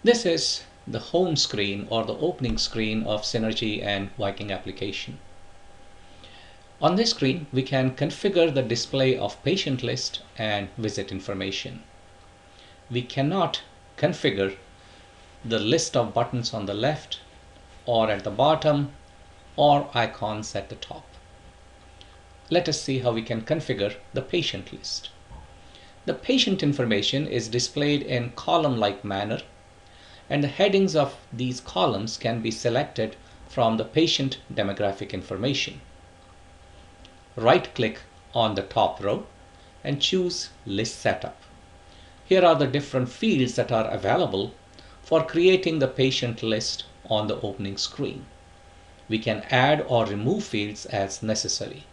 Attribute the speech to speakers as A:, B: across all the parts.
A: This is the home screen or the opening screen of Synergy and Viking application. On this screen, we can configure the display of patient list and visit information. We cannot configure the list of buttons on the left or at the bottom or icons at the top. Let us see how we can configure the patient list. The patient information is displayed in column-like manner, and the headings of these columns can be selected from the patient demographic information. Right-click on the top row and choose List Setup. Here are the different fields that are available for creating the patient list on the opening screen. We can add or remove fields as necessary.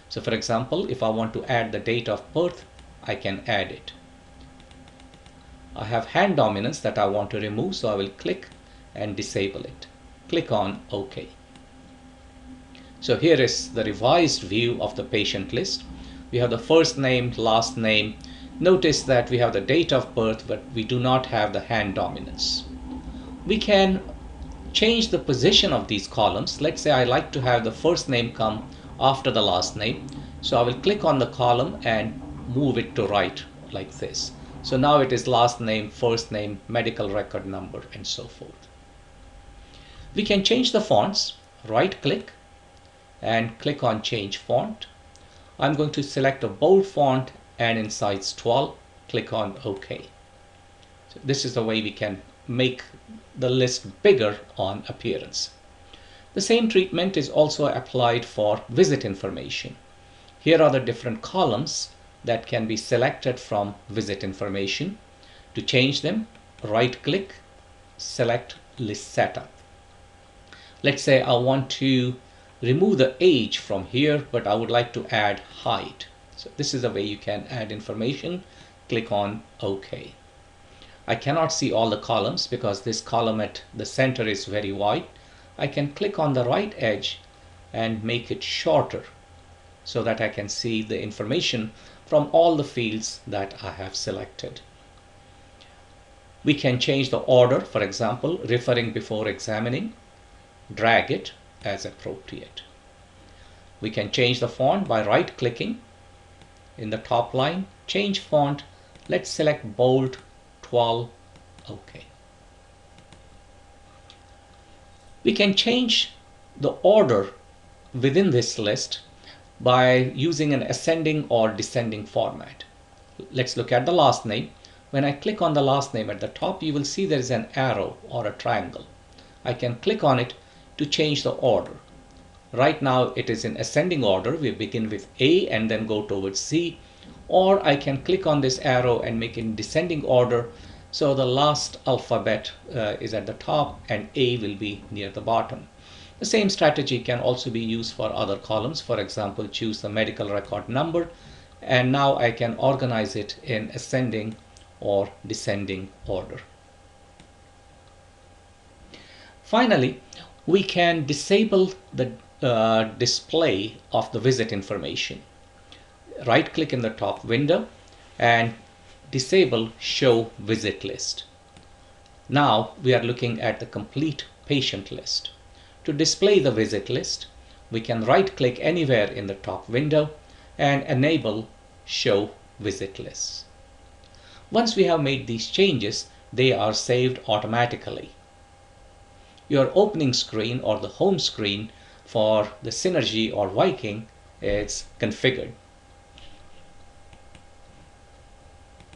A: So for example, if I want to add the date of birth, I can add it. I have hand dominance that I want to remove, so I will click and disable it. Click on OK. So here is the revised view of the patient list. We have the first name, last name. Notice that we have the date of birth, but we do not have the hand dominance. We can change the position of these columns. Let's say I like to have the first name come after the last name. So I will click on the column and move it to right like this. So now it is last name, first name, medical record number, and so forth. We can change the fonts. Right click and click on change font. I'm going to select a bold font and in size 12. Click on OK. So this is the way we can make the list bigger on appearance. The same treatment is also applied for visit information. Here are the different columns that can be selected from visit information. To change them, right click, select List Setup. Let's say I want to remove the age from here, but I would like to add height. So this is the way you can add information. Click on OK. I cannot see all the columns because this column at the center is very wide. I can click on the right edge and make it shorter so that I can see the information from all the fields that I have selected. We can change the order, for example, referring before examining, drag it as appropriate. We can change the font by right-clicking in the top line, change font, let's select bold 12, OK. We can change the order within this list by using an ascending or descending format. Let's look at the last name. When I click on the last name at the top, you will see there is an arrow or a triangle. I can click on it to change the order. Right now it is in ascending order. We begin with A and then go towards C. Or I can click on this arrow and make it in descending order. So the last alphabet is at the top and A will be near the bottom. The same strategy can also be used for other columns. For example, choose the medical record number, and now I can organize it in ascending or descending order. Finally, we can disable the display of the visit information. Right click in the top window and disable Show Visit List. Now we are looking at the complete patient list. To display the visit list, we can right-click anywhere in the top window and enable Show Visit Lists. Once we have made these changes, they are saved automatically. Your opening screen or the home screen for the Synergy or Viking is configured.